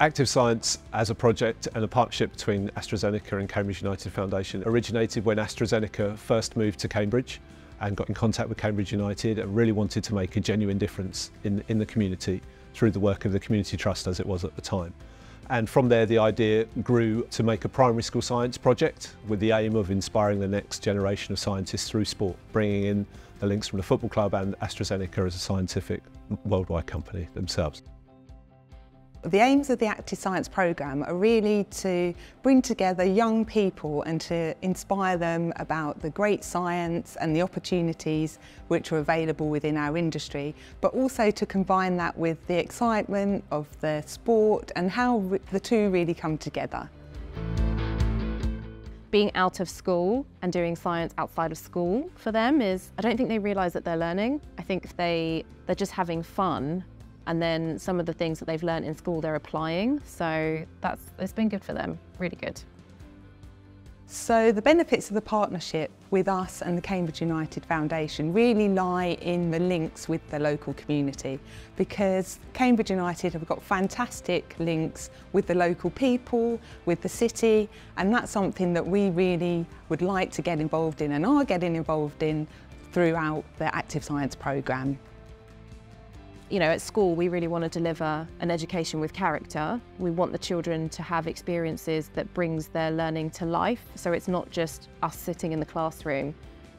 Active Science as a project and a partnership between AstraZeneca and Cambridge United Foundation originated when AstraZeneca first moved to Cambridge and got in contact with Cambridge United and really wanted to make a genuine difference in the community through the work of the Community Trust as it was at the time. And from there the idea grew to make a primary school science project with the aim of inspiring the next generation of scientists through sport, bringing in the links from the football club and AstraZeneca as a scientific worldwide company themselves. The aims of the Active Science programme are really to bring together young people and to inspire them about the great science and the opportunities which are available within our industry, but also to combine that with the excitement of the sport and how the two really come together. Being out of school and doing science outside of school for them is, I don't think they realise that they're learning. I think they're just having fun. And then some of the things that they've learned in school they're applying. So it's been good for them, really good. So the benefits of the partnership with us and the Cambridge United Foundation really lie in the links with the local community, because Cambridge United have got fantastic links with the local people, with the city, and that's something that we really would like to get involved in and are getting involved in throughout the Active Science programme. You know, at school we really want to deliver an education with character. We want the children to have experiences that brings their learning to life. So it's not just us sitting in the classroom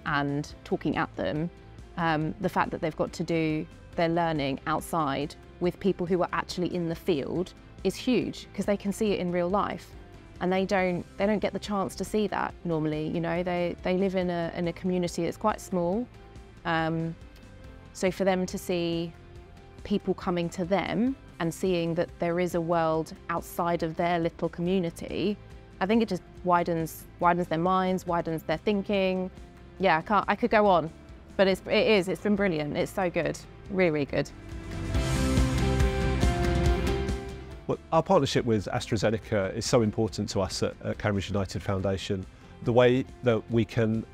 and talking at them. The fact that they've got to do their learning outside with people who are actually in the field is huge, because they can see it in real life. And they don't get the chance to see that normally. You know, they live in a community that's quite small. So for them to see people coming to them and seeing that there is a world outside of their little community, I think it just widens their minds, widens their thinking. Yeah, I could go on, but it's been brilliant. It's so good, really, really good. Well, our partnership with AstraZeneca is so important to us at Cambridge United Foundation. The way that we can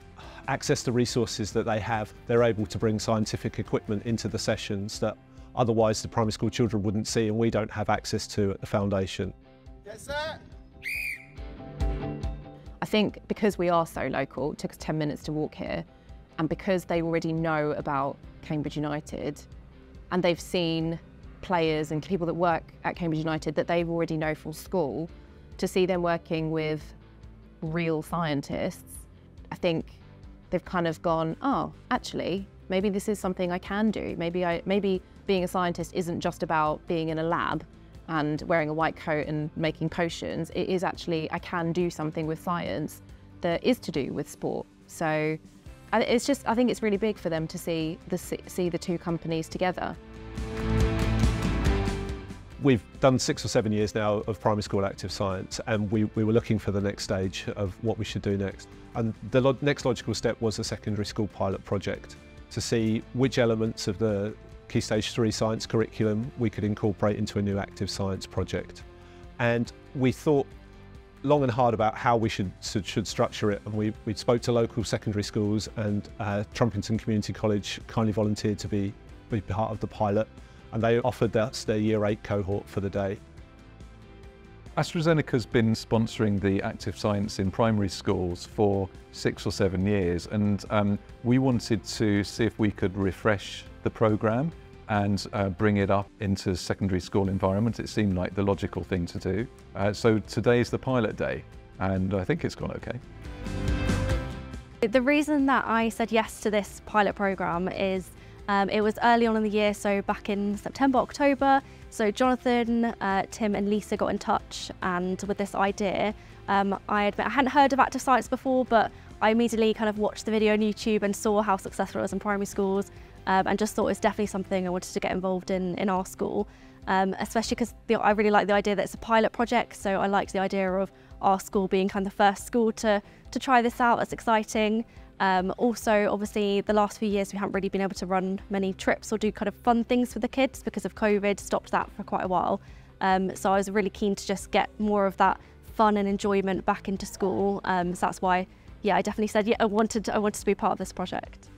access the resources that they have, they're able to bring scientific equipment into the sessions that otherwise the primary school children wouldn't see and we don't have access to at the foundation. Get set. I think because we are so local, it took us 10 minutes to walk here, and because they already know about Cambridge United and they've seen players and people that work at Cambridge United that they already know from school, to see them working with real scientists, I think they've kind of gone, oh, actually, maybe this is something I can do. Maybe being a scientist isn't just about being in a lab and wearing a white coat and making potions. It is actually, I can do something with science that is to do with sport. So it's just, I think it's really big for them to see the two companies together. We've done 6 or 7 years now of primary school active science, and we were looking for the next stage of what we should do next. And the next logical step was a secondary school pilot project to see which elements of the Key Stage 3 science curriculum we could incorporate into a new active science project. And we thought long and hard about how we should structure it, and we spoke to local secondary schools, and Trumpington Community College kindly volunteered to be part of the pilot, and they offered us their Year 8 cohort for the day. AstraZeneca's been sponsoring the active science in primary schools for 6 or 7 years, and we wanted to see if we could refresh the programme and bring it up into secondary school environment. It seemed like the logical thing to do. So today's the pilot day, and I think it's gone okay. The reason that I said yes to this pilot programme is it was early on in the year, so back in September, October. So Jonathan, Tim and Lisa got in touch, and with this idea, I admit I hadn't heard of active science before, but I immediately kind of watched the video on YouTube and saw how successful it was in primary schools, and just thought it was definitely something I wanted to get involved in our school, especially because I really like the idea that it's a pilot project. So I liked the idea of our school being kind of the first school to try this out. That's exciting. Also, obviously, the last few years we haven't really been able to run many trips or do kind of fun things for the kids because of COVID, stopped that for quite a while. So I was really keen to just get more of that fun and enjoyment back into school. So that's why, yeah, I definitely said, yeah, I wanted to be part of this project.